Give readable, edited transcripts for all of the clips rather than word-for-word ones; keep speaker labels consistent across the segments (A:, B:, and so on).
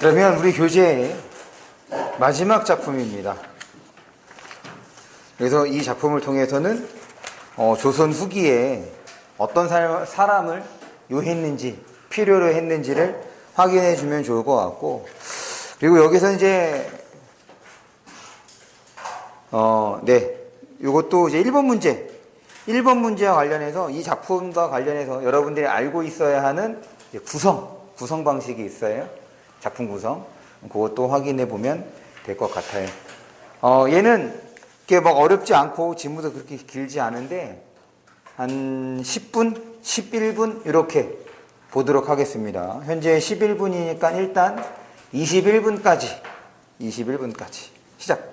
A: 그러면 우리 교재의 마지막 작품입니다. 그래서 이 작품을 통해서는 조선 후기에 어떤 사람을 요했는지, 필요로 했는지를 확인해 주면 좋을 것 같고, 그리고 여기서 이제 이것도 이제 1번 문제와 관련해서, 이 작품과 관련해서 여러분들이 알고 있어야 하는 구성 방식이 있어요. 작품 구성. 그것도 확인해 보면 될 것 같아요. 얘는 이렇게 막 어렵지 않고 지문도 그렇게 길지 않은데 한 10분, 11분 이렇게 보도록 하겠습니다. 현재 11분이니까 일단 21분까지 시작.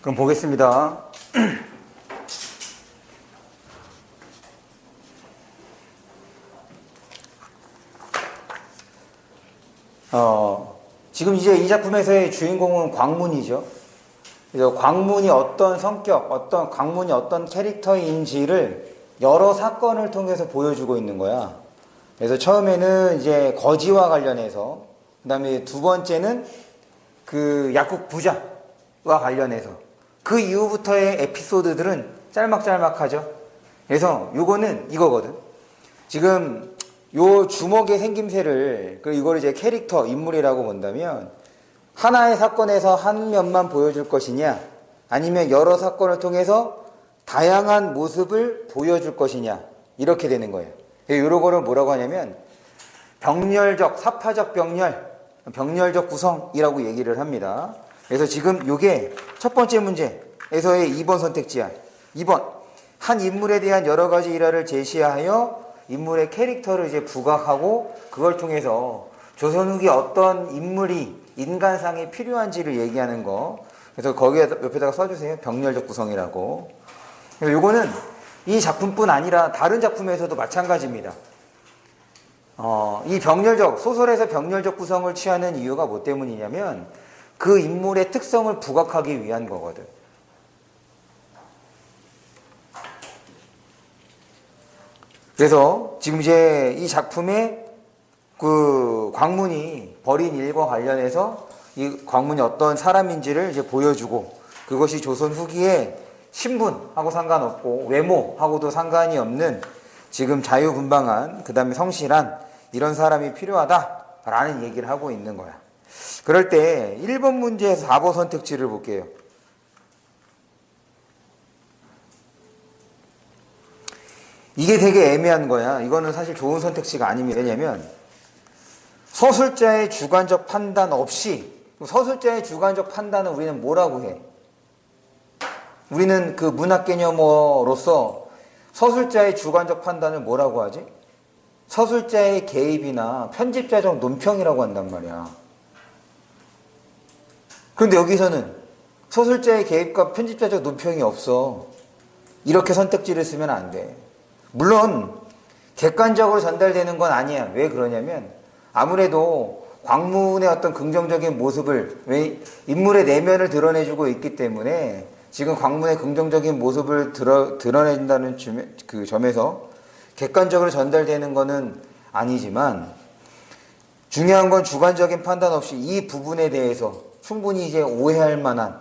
A: 그럼 보겠습니다. 지금 이제 이 작품에서의 주인공은 광문이죠. 그래서 광문이 어떤 성격, 광문이 어떤 캐릭터인지를 여러 사건을 통해서 보여주고 있는 거야. 그래서 처음에는 이제 거지와 관련해서, 그 다음에 두 번째는 그 약국 부자와 관련해서, 그 이후부터의 에피소드들은 짤막짤막하죠. 그래서 요거는 이거거든. 지금 요 주먹의 생김새를, 이걸 이제 캐릭터, 인물이라고 본다면, 하나의 사건에서 한 면만 보여줄 것이냐, 아니면 여러 사건을 통해서 다양한 모습을 보여줄 것이냐, 이렇게 되는 거예요. 이런 거를 뭐라고 하냐면 병렬적, 사파적 병렬적 구성이라고 얘기를 합니다. 그래서 지금 요게 첫 번째 문제에서의 2번 선택지야. 2번, 한 인물에 대한 여러 가지 일화를 제시하여 인물의 캐릭터를 이제 부각하고 그걸 통해서 조선 후기 어떤 인물이 인간상에 필요한지를 얘기하는 거. 그래서 거기에 옆에다가 써주세요. 병렬적 구성이라고. 그래서 요거는 이 작품뿐 아니라 다른 작품에서도 마찬가지입니다. 이 소설에서 병렬적 구성을 취하는 이유가 뭐 때문이냐면 그 인물의 특성을 부각하기 위한 거거든. 그래서 지금 이제 이 작품의 그 광문이 벌인 일과 관련해서 이 광문이 어떤 사람인지를 이제 보여주고, 그것이 조선 후기에 신분하고 상관없고 외모하고도 상관이 없는 지금 자유분방한, 그 다음에 성실한 이런 사람이 필요하다라는 얘기를 하고 있는 거야. 그럴 때 1번 문제에서 4번 선택지를 볼게요. 이게 되게 애매한 거야. 이거는 사실 좋은 선택지가 아닙니다. 왜냐면 서술자의 주관적 판단 없이, 서술자의 주관적 판단은 우리는 뭐라고 해? 우리는 그 문학 개념으로서 서술자의 주관적 판단을 뭐라고 하지? 서술자의 개입이나 편집자적 논평이라고 한단 말이야. 그런데 여기서는 서술자의 개입과 편집자적 논평이 없어. 이렇게 선택지를 쓰면 안 돼. 물론 객관적으로 전달되는 건 아니야. 왜 그러냐면 아무래도 광문의 어떤 긍정적인 모습을, 인물의 내면을 드러내주고 있기 때문에 지금 광문의 긍정적인 모습을 드러낸다는 그 점에서 객관적으로 전달되는 것은 아니지만, 중요한 건 주관적인 판단 없이 이 부분에 대해서 충분히 이제 오해할 만한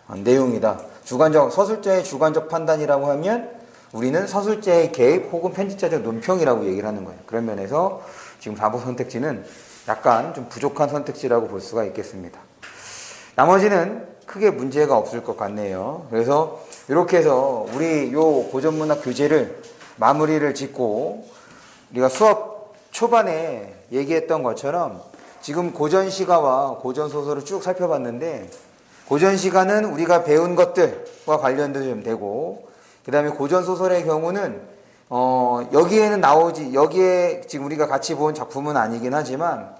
A: 내용이다. 서술자의 주관적 판단이라고 하면 우리는 서술자의 개입 혹은 편집자적 논평이라고 얘기를 하는 거예요. 그런 면에서 지금 4번 선택지는 약간 좀 부족한 선택지라고 볼 수가 있겠습니다. 나머지는 크게 문제가 없을 것 같네요. 그래서 이렇게 해서 우리 요 고전문학 교재를 마무리를 짓고, 우리가 수업 초반에 얘기했던 것처럼 지금 고전시가와 고전소설을 쭉 살펴봤는데, 고전시가는 우리가 배운 것들과 관련도 좀 되고, 그 다음에 고전소설의 경우는 여기에 지금 우리가 같이 본 작품은 아니긴 하지만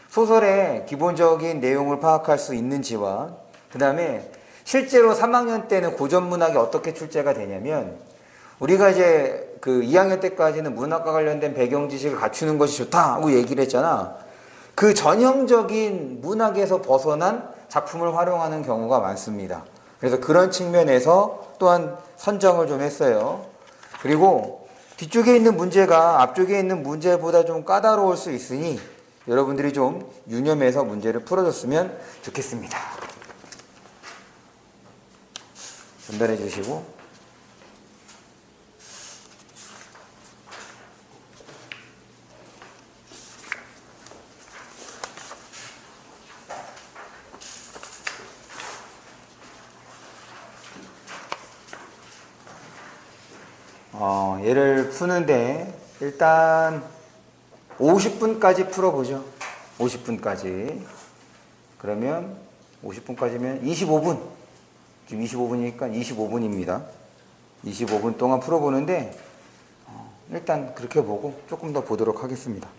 A: 소설의 기본적인 내용을 파악할 수 있는지와, 그 다음에 실제로 3학년 때는 고전문학이 어떻게 출제가 되냐면, 우리가 이제 그 2학년 때까지는 문학과 관련된 배경 지식을 갖추는 것이 좋다고 얘기를 했잖아. 그 전형적인 문학에서 벗어난 작품을 활용하는 경우가 많습니다. 그래서 그런 측면에서 또한 선정을 좀 했어요. 그리고 뒤쪽에 있는 문제가 앞쪽에 있는 문제보다 좀 까다로울 수 있으니 여러분들이 좀 유념해서 문제를 풀어줬으면 좋겠습니다. 전달해 주시고. 얘를 푸는데 일단 50분까지 풀어보죠. 50분까지. 그러면 50분까지면 25분. 지금 25분이니까 25분입니다. 25분 동안 풀어보는데 일단 그렇게 보고 조금 더 보도록 하겠습니다.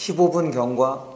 A: 15분 경과.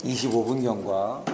A: (25분) 경과.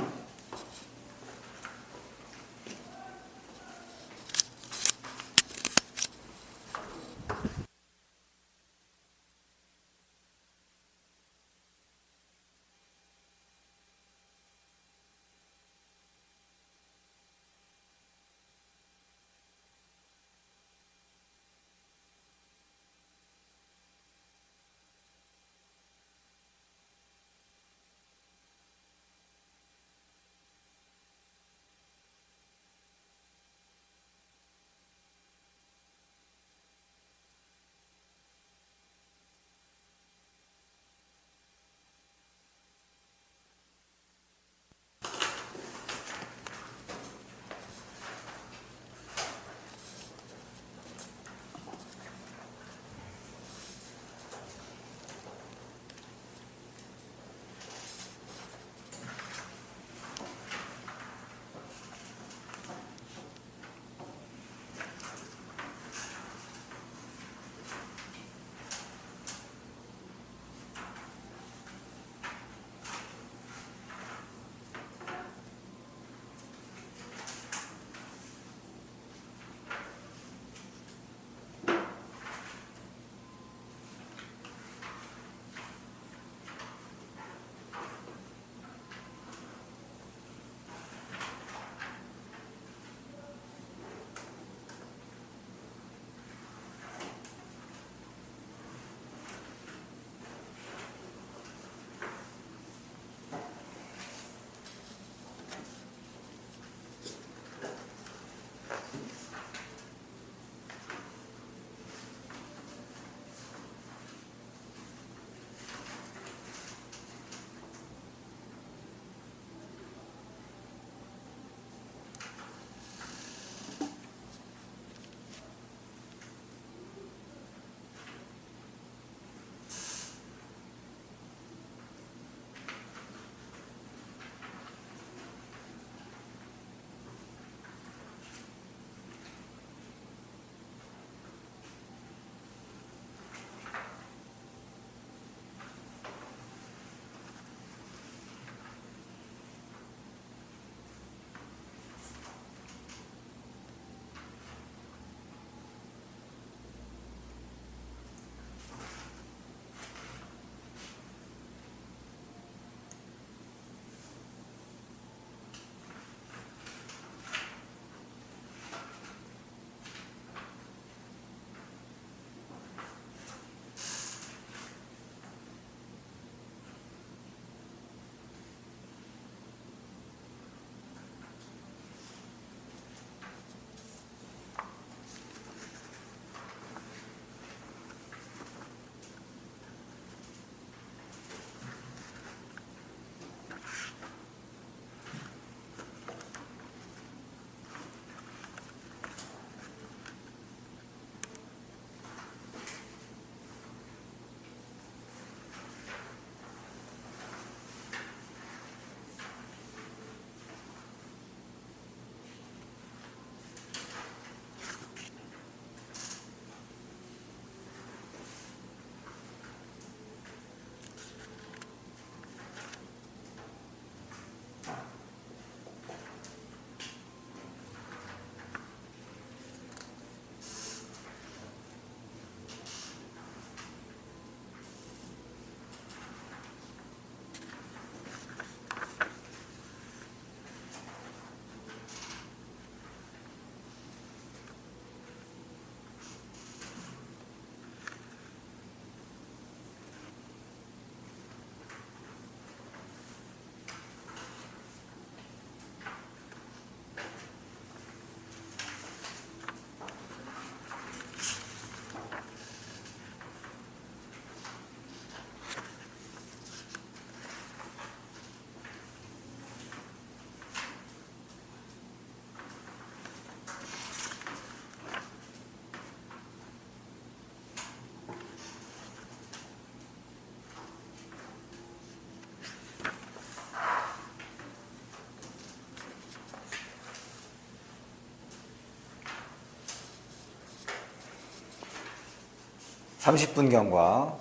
A: 30분 경과.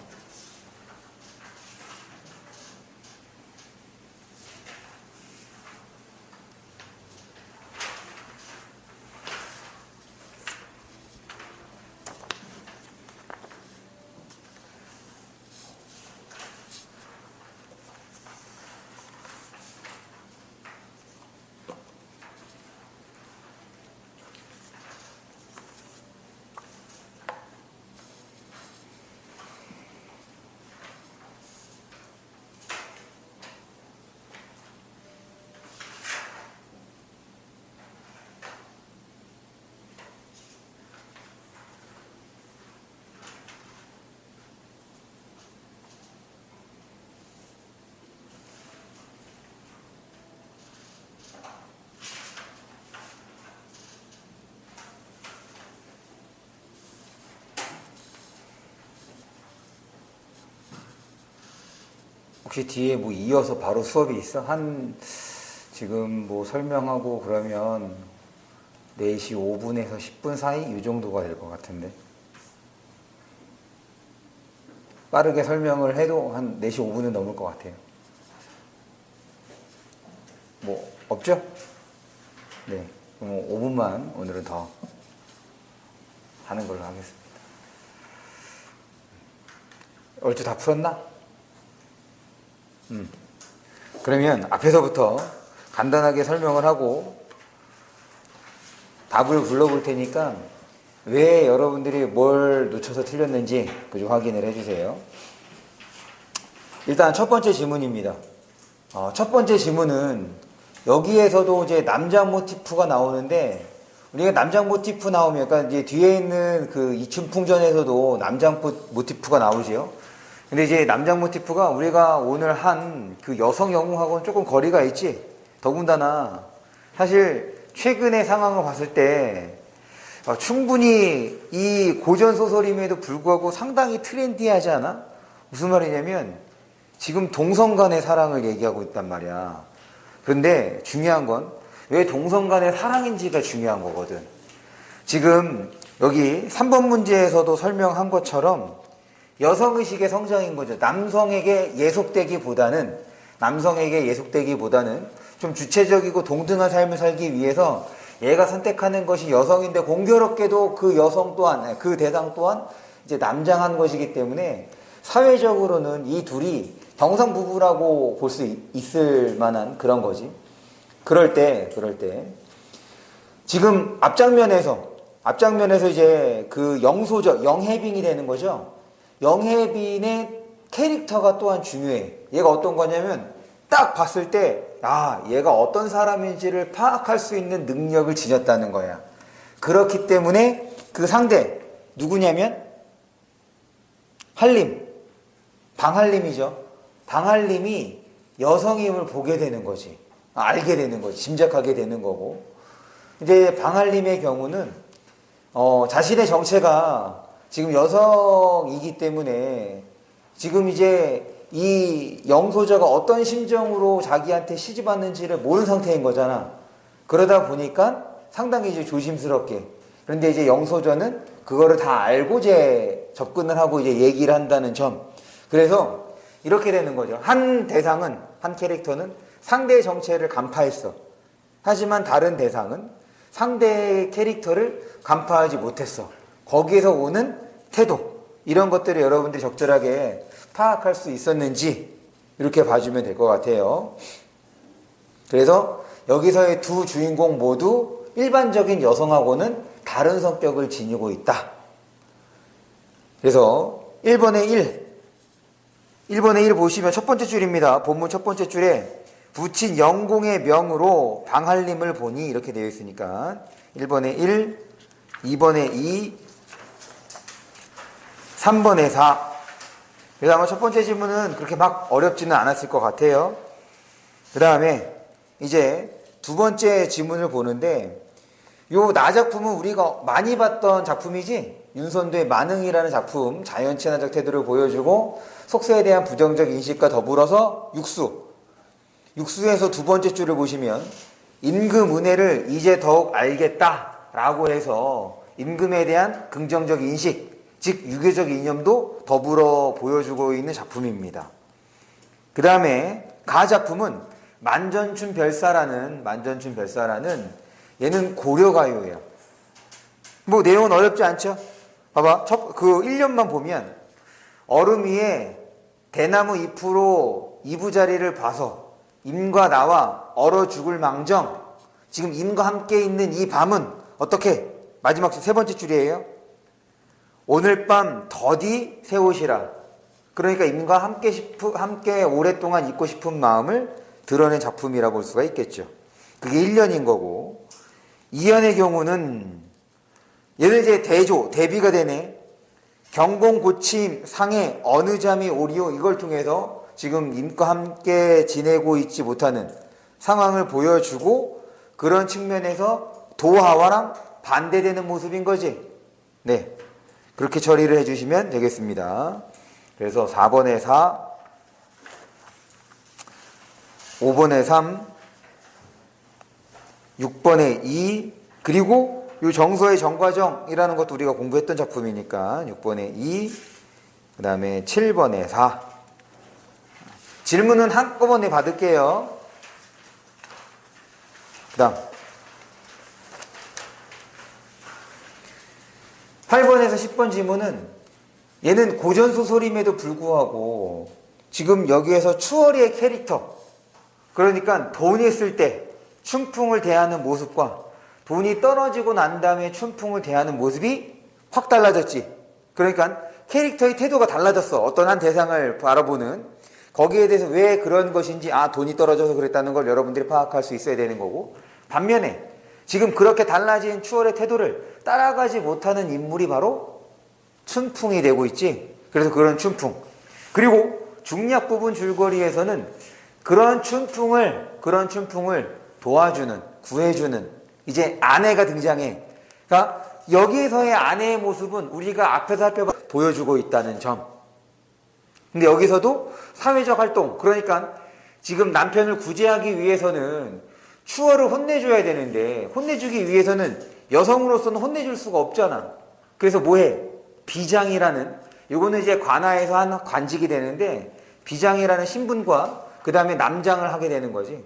A: 혹시 뒤에 뭐 이어서 바로 수업이 있어? 지금 뭐 설명하고 그러면 4시 5분에서 10분 사이? 이 정도가 될 것 같은데. 빠르게 설명을 해도 한 4시 5분은 넘을 것 같아요. 뭐, 없죠? 네. 그럼 5분만 오늘은 더 하는 걸로 하겠습니다. 얼추 다 풀었나? 그러면 앞에서부터 간단하게 설명을 하고 답을 불러볼 테니까 왜 여러분들이 뭘 놓쳐서 틀렸는지 그저 확인을 해주세요. 일단 첫 번째 지문입니다. 첫 번째 지문은 여기에서도 이제 남장 모티프가 나오는데, 우리가 남장 모티프 나오면, 그러니까 이제 뒤에 있는 그 이춘풍전에서도 남장 모티프가 나오지요. 근데 이제 남장 모티프가 우리가 오늘 한 그 여성 영웅하고는 조금 거리가 있지. 더군다나 사실 최근의 상황을 봤을 때 충분히 이 고전 소설임에도 불구하고 상당히 트렌디하지 않아? 무슨 말이냐면 지금 동성 간의 사랑을 얘기하고 있단 말이야. 그런데 중요한 건 왜 동성 간의 사랑인지가 중요한 거거든. 지금 여기 3번 문제에서도 설명한 것처럼 여성의식의 성장인 거죠. 남성에게 예속되기보다는 좀 주체적이고 동등한 삶을 살기 위해서 얘가 선택하는 것이 여성인데, 공교롭게도 그 여성 또한, 그 대상 또한 이제 남장한 것이기 때문에 사회적으로는 이 둘이 정상 부부라고 볼 수 있을 만한 그런 거지. 그럴 때 지금 앞장면에서 이제 그 영소적, 영혜빈이 되는 거죠. 영혜빈의 캐릭터가 또한 중요해. 얘가 어떤 거냐면 딱 봤을 때 얘가 어떤 사람인지를 파악할 수 있는 능력을 지녔다는 거야. 그렇기 때문에 그 상대 누구냐면 한림, 방한림이죠. 방한림이 여성임을 보게 되는 거지. 알게 되는 거지. 짐작하게 되는 거고. 이제 방한림의 경우는 자신의 정체가 지금 여성이기 때문에 지금 이제 이 영소자가 어떤 심정으로 자기한테 시집 왔는지를 모르는 상태인 거잖아. 그러다 보니까 상당히 이제 조심스럽게. 그런데 이제 영소자는 그거를 다 알고 이제 접근을 하고 이제 얘기를 한다는 점. 그래서 이렇게 되는 거죠. 한 캐릭터는 상대의 정체를 간파했어. 하지만 다른 대상은 상대의 캐릭터를 간파하지 못했어. 거기에서 오는 태도, 이런 것들을 여러분들이 적절하게 파악할 수 있었는지 이렇게 봐주면 될 것 같아요. 그래서 여기서의 두 주인공 모두 일반적인 여성하고는 다른 성격을 지니고 있다. 그래서 1번의 1 보시면 첫 번째 줄입니다. 본문 첫 번째 줄에 붙인 영공의 명으로 방한림을 보니 이렇게 되어 있으니까 1번에 1, 2번에 2, 3번에 4. 그래서 아마 첫 번째 질문은 그렇게 막 어렵지는 않았을 것 같아요. 그 다음에 이제 두 번째 지문을 보는데, 요 나 작품은 우리가 많이 봤던 작품이지. 윤선도의 만흥이라는 작품, 자연친화적 태도를 보여주고 속세에 대한 부정적 인식과 더불어서 육수에서 두 번째 줄을 보시면 임금 은혜를 이제 더욱 알겠다라고 해서 임금에 대한 긍정적 인식, 즉 유교적 이념도 더불어 보여주고 있는 작품입니다. 그 다음에 가작품은 만전춘별사라는 얘는 고려가요예요. 뭐 내용은 어렵지 않죠? 봐봐, 그 1년만 보면 얼음 위에 대나무 잎으로 이부자리를 봐서 임과 나와 얼어 죽을 망정. 지금 임과 함께 있는 이 밤은 어떻게? 마지막 세 번째 줄이에요. 오늘 밤 더디 새옷이라. 그러니까 임과 함께 오랫동안 있고 싶은 마음을 드러낸 작품이라고 볼 수가 있겠죠. 그게 1년인 거고, 2년의 경우는 얘는 이제 대비가 되네. 경공 고침 상해 어느 잠이 오리오. 이걸 통해서 지금 임과 함께 지내고 있지 못하는 상황을 보여주고, 그런 측면에서 도하와랑 반대되는 모습인 거지. 네, 그렇게 처리를 해주시면 되겠습니다. 그래서 4번에 4, 5번에 3, 6번에 2, 그리고 이 정서의 정과정이라는 것도 우리가 공부했던 작품이니까 6번에 2, 그 다음에 7번에 4. 질문은 한꺼번에 받을게요. 그 다음 8번에서 10번 질문은, 얘는 고전소설임에도 불구하고 지금 여기에서 추월이의 캐릭터, 그러니까 돈이 있을 때 춘풍을 대하는 모습과 돈이 떨어지고 난 다음에 춘풍을 대하는 모습이 확 달라졌지. 그러니까 캐릭터의 태도가 달라졌어. 어떤 한 대상을 바라보는, 거기에 대해서 왜 그런 것인지, 돈이 떨어져서 그랬다는 걸 여러분들이 파악할 수 있어야 되는 거고, 반면에 지금 그렇게 달라진 추월의 태도를 따라가지 못하는 인물이 바로 춘풍이 되고 있지. 그래서 그런 춘풍. 그리고 중략 부분 줄거리에서는 그런 춘풍을 도와주는, 구해주는 이제 아내가 등장해. 그러니까 여기에서의 아내의 모습은 우리가 앞에서 보여주고 있다는 점. 근데 여기서도 사회적 활동, 그러니까 지금 남편을 구제하기 위해서는 추월을 혼내줘야 되는데, 혼내주기 위해서는 여성으로서는 혼내줄 수가 없잖아. 그래서 뭐해? 비장이라는, 요거는 이제 관아에서 한 관직이 되는데, 비장이라는 신분과 그 다음에 남장을 하게 되는 거지.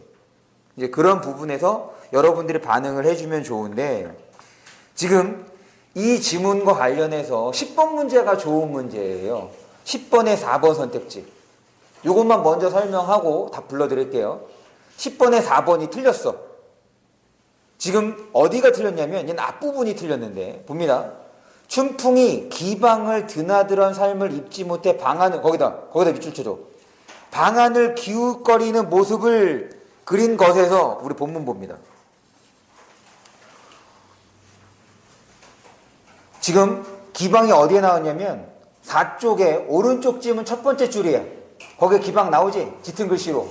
A: 이제 그런 부분에서 여러분들이 반응을 해주면 좋은데, 지금 이 지문과 관련해서 10번 문제가 좋은 문제예요. 10번에 4번 선택지. 요것만 먼저 설명하고 답 불러드릴게요. 10번에 4번이 틀렸어. 지금 어디가 틀렸냐면, 얘는 앞부분이 틀렸는데, 봅니다. 춘풍이 기방을 드나들한 삶을 입지 못해 방안을, 거기다 밑줄 쳐줘. 방안을 기웃거리는 모습을 그린 것에서 우리 본문 봅니다. 지금 기방이 어디에 나왔냐면 4쪽에 오른쪽 지문 첫 번째 줄이에요. 거기에 기방 나오지? 짙은 글씨로.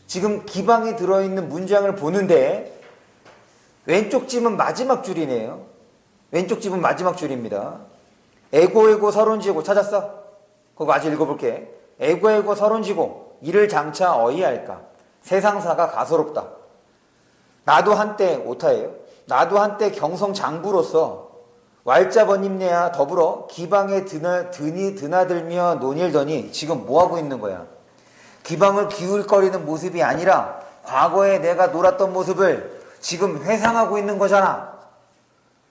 A: 지금 기방이 들어있는 문장을 보는데 왼쪽 지문 마지막 줄이네요. 왼쪽 지문 마지막 줄입니다. 애고애고 서론지고 찾았어? 그거 아직 읽어볼게. 애고애고 서론지고 이를 장차 어이할까? 세상사가 가소롭다. 나도 한때 오타예요. 나도 한때 경성장부로서 왈자번입내야 더불어 기방에 드나들며 논일더니 지금 뭐하고 있는 거야? 기방을 기울거리는 모습이 아니라 과거에 내가 놀았던 모습을 지금 회상하고 있는 거잖아.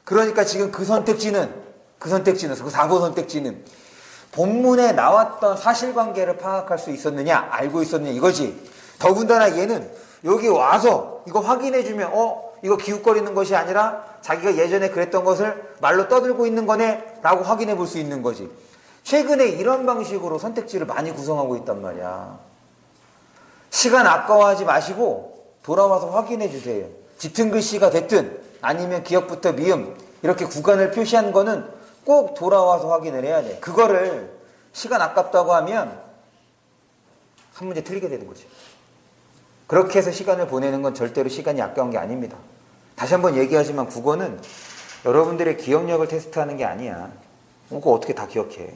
A: 그러니까 지금 그 선택지는 그 4번 선택지는 본문에 나왔던 사실관계를 파악할 수 있었느냐, 알고 있었느냐 이거지. 더군다나 얘는 여기 와서 이거 확인해주면 이거 기웃거리는 것이 아니라 자기가 예전에 그랬던 것을 말로 떠들고 있는 거네 라고 확인해 볼 수 있는 거지. 최근에 이런 방식으로 선택지를 많이 구성하고 있단 말이야. 시간 아까워하지 마시고 돌아와서 확인해 주세요. 짙은 글씨가 됐든 아니면 기역부터 미음 이렇게 구간을 표시한 거는 꼭 돌아와서 확인을 해야 돼. 그거를 시간 아깝다고 하면 한 문제 틀리게 되는 거지. 그렇게 해서 시간을 보내는 건 절대로 시간이 아까운 게 아닙니다. 다시 한번 얘기하지만 국어는 여러분들의 기억력을 테스트하는 게 아니야. 그거 어떻게 다 기억해.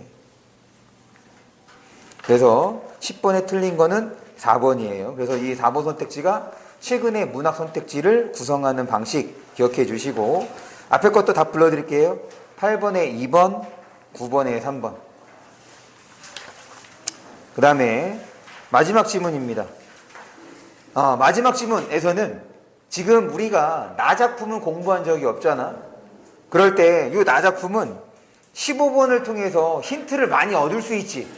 A: 그래서 10번에 틀린 거는 4번이에요. 그래서 이 4번 선택지가 최근의 문학 선택지를 구성하는 방식 기억해 주시고, 앞에 것도 다 불러드릴게요. 8번에 2번, 9번에 3번. 그 다음에 마지막 지문입니다. 마지막 지문에서는 지금 우리가 나 작품은 공부한 적이 없잖아. 그럴 때 이 나 작품은 15번을 통해서 힌트를 많이 얻을 수 있지.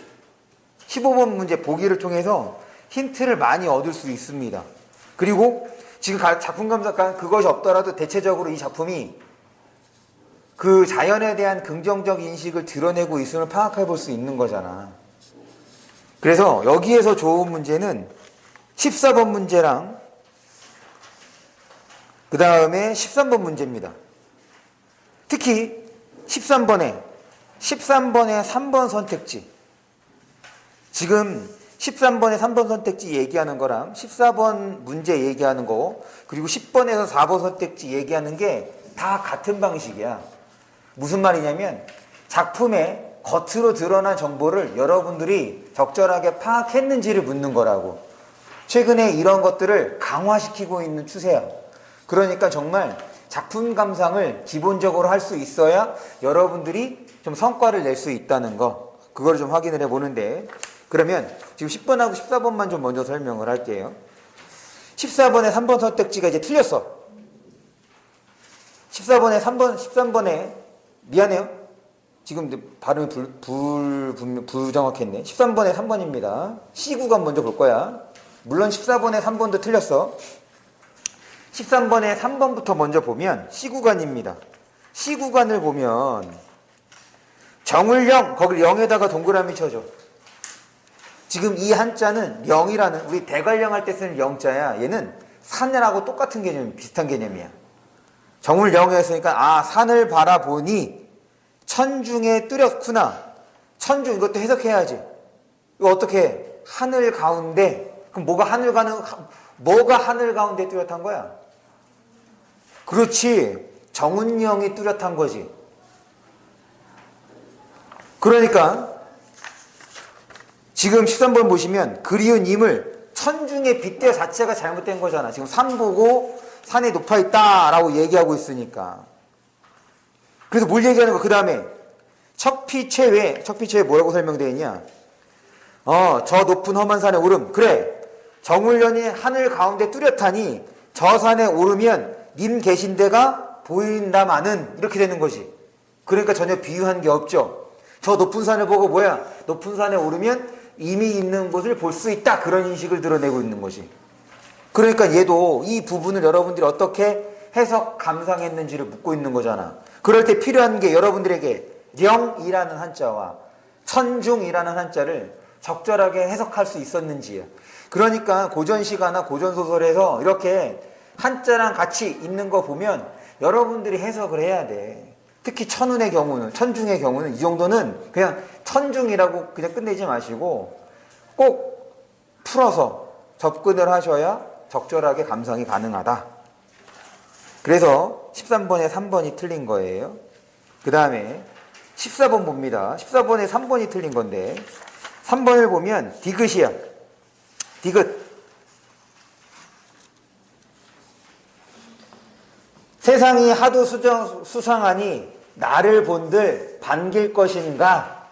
A: 15번 문제 보기를 통해서 힌트를 많이 얻을 수 있습니다. 그리고 지금 작품 감상 그것이 없더라도 대체적으로 이 작품이 그 자연에 대한 긍정적 인식을 드러내고 있음을 파악해 볼 수 있는 거잖아. 그래서 여기에서 좋은 문제는 14번 문제랑 그 다음에 13번 문제입니다. 특히 13번에 3번 선택지. 지금 13번에 3번 선택지 얘기하는 거랑 14번 문제 얘기하는 거, 그리고 10번에서 4번 선택지 얘기하는 게 다 같은 방식이야. 무슨 말이냐면 작품의 겉으로 드러난 정보를 여러분들이 적절하게 파악했는지를 묻는 거라고. 최근에 이런 것들을 강화시키고 있는 추세야. 그러니까 정말 작품 감상을 기본적으로 할 수 있어야 여러분들이 좀 성과를 낼 수 있다는 거, 그걸 좀 확인을 해보는데, 그러면 지금 10번하고 14번만 좀 먼저 설명을 할게요. 14번에 3번 선택지가 이제 틀렸어. 14번에 3번, 13번에 미안해요. 지금 발음이 부정확했네. 13번에 3번입니다. C구간 먼저 볼 거야. 물론 14번에 3번도 틀렸어. 13번에 3번부터 먼저 보면 C구간입니다. C구간을 보면 정울령, 거기 0에다가 동그라미 쳐줘. 지금 이 한자는 영이라는, 우리 대관령 할 때 쓰는 영자야. 얘는 산이라고 똑같은 개념, 비슷한 개념이야. 정울령에 했으니까 산을 바라보니 천중에 뚜렷구나. 천중, 이것도 해석해야지. 이거 어떻게 해? 하늘 가운데. 그럼 뭐가 하늘 가운데 뚜렷한 거야? 그렇지. 정운령이 뚜렷한 거지. 그러니까 지금 13번 보시면 그리운 임을 천중에 빗대 자체가 잘못된 거잖아. 지금 산 보고 산이 높아 있다라고 얘기하고 있으니까. 그래서 뭘 얘기하는 거야? 그 다음에 척피최외 뭐라고 설명되어 있냐? 저 높은 험한 산에 오름. 그래. 정울련이 하늘 가운데 뚜렷하니 저 산에 오르면 님 계신 데가 보인다마는, 이렇게 되는 거지. 그러니까 전혀 비유한 게 없죠. 저 높은 산을 보고 뭐야? 높은 산에 오르면 이미 있는 곳을 볼 수 있다. 그런 인식을 드러내고 있는 거지. 그러니까 얘도 이 부분을 여러분들이 어떻게 해석 감상했는지를 묻고 있는 거잖아. 그럴 때 필요한 게 여러분들에게 령이라는 한자와 천중이라는 한자를 적절하게 해석할 수 있었는지야. 그러니까 고전시가나 고전소설에서 이렇게 한자랑 같이 있는 거 보면 여러분들이 해석을 해야 돼. 특히 천운의 경우는, 천중의 경우는 이 정도는 그냥 천중이라고 그냥 끝내지 마시고 꼭 풀어서 접근을 하셔야 적절하게 감상이 가능하다. 그래서 13번에 3번이 틀린 거예요. 그 다음에 14번 봅니다. 14번에 3번이 틀린 건데 3번을 보면 디귿이야. 디귿. 세상이 하도 수상하니 나를 본들 반길 것인가?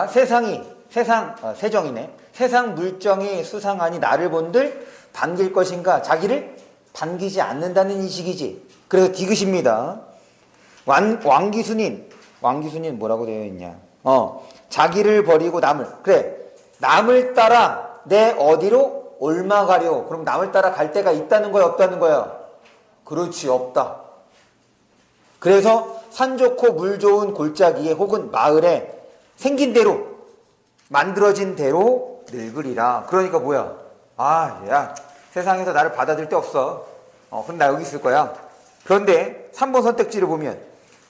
A: 세정이네. 세상 물정이 수상하니 나를 본들 반길 것인가? 자기를 반기지 않는다는 인식이지. 그래서 디귿입니다. 왕기순인 뭐라고 되어 있냐? 자기를 버리고 남을. 그래. 남을 따라 내 어디로 옮아가려. 그럼 남을 따라 갈 데가 있다는 거야, 없다는 거야? 그렇지, 없다. 그래서 산 좋고 물 좋은 골짜기에 혹은 마을에 생긴 대로, 만들어진 대로 늙으리라. 그러니까 뭐야? 야, 세상에서 나를 받아들일 데 없어. 그럼 나 여기 있을 거야. 그런데 3번 선택지를 보면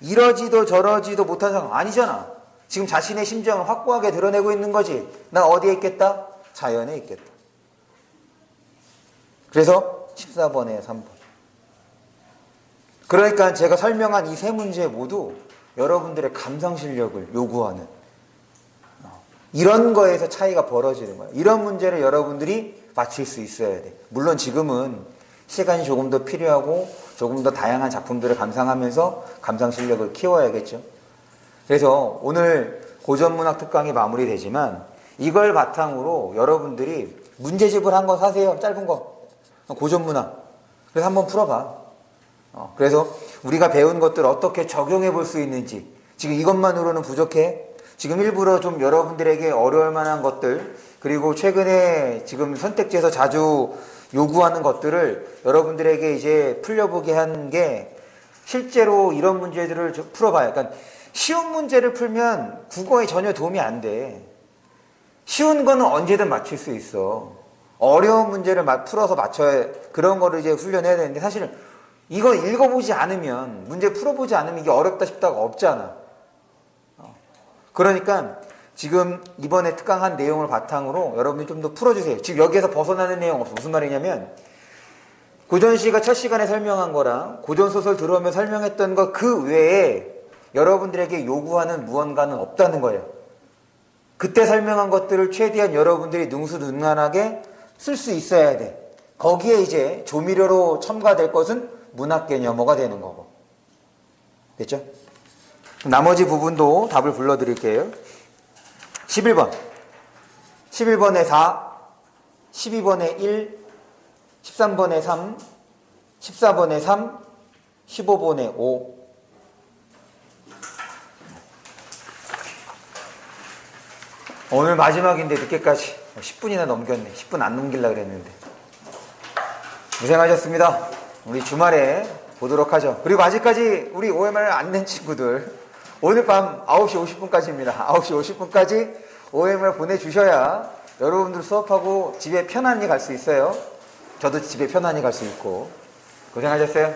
A: 이러지도 저러지도 못한 상황 아니잖아. 지금 자신의 심정을 확고하게 드러내고 있는 거지. 나 어디에 있겠다? 자연에 있겠다. 그래서 14번에 3번. 그러니까 제가 설명한 이 세 문제 모두 여러분들의 감상 실력을 요구하는 이런 거에서 차이가 벌어지는 거예요. 이런 문제를 여러분들이 맞힐 수 있어야 돼. 물론 지금은 시간이 조금 더 필요하고 조금 더 다양한 작품들을 감상하면서 감상 실력을 키워야겠죠. 그래서 오늘 고전문학 특강이 마무리되지만 이걸 바탕으로 여러분들이 문제집을 한 거 사세요. 짧은 거. 고전문학. 그래서 한번 풀어봐. 그래서 우리가 배운 것들을 어떻게 적용해 볼 수 있는지. 지금 이것만으로는 부족해. 지금 일부러 좀 여러분들에게 어려울 만한 것들, 그리고 최근에 지금 선택지에서 자주 요구하는 것들을 여러분들에게 이제 풀려보게 한 게, 실제로 이런 문제들을 좀 풀어봐요. 그러니까 쉬운 문제를 풀면 국어에 전혀 도움이 안 돼. 쉬운 거는 언제든 맞출 수 있어. 어려운 문제를 풀어서 맞춰야, 그런 거를 이제 훈련해야 되는데, 사실은 이거 읽어보지 않으면, 문제 풀어보지 않으면 이게 어렵다 싶다가 없잖아. 그러니까 지금 이번에 특강한 내용을 바탕으로 여러분이 좀 더 풀어주세요. 지금 여기에서 벗어나는 내용 없어. 무슨 말이냐면, 고전시가 첫 시간에 설명한 거랑 고전소설 들어오면 설명했던 거 그 외에 여러분들에게 요구하는 무언가는 없다는 거예요. 그때 설명한 것들을 최대한 여러분들이 능수능란하게 쓸 수 있어야 돼. 거기에 이제 조미료로 첨가될 것은 문학개념어가 되는 거고. 됐죠? 나머지 부분도 답을 불러드릴게요. 11번. 11번에 4, 12번에 1, 13번에 3, 14번에 3, 15번에 5. 오늘 마지막인데 늦게까지 10분이나 넘겼네. 10분 안 넘기려고 그랬는데. 고생하셨습니다. 우리 주말에 보도록 하죠. 그리고 아직까지 우리 OMR 안 낸 친구들, 오늘 밤 9시 50분까지입니다. 9시 50분까지 OMR 보내주셔야 여러분들 수업하고 집에 편안히 갈 수 있어요. 저도 집에 편안히 갈 수 있고. 고생하셨어요.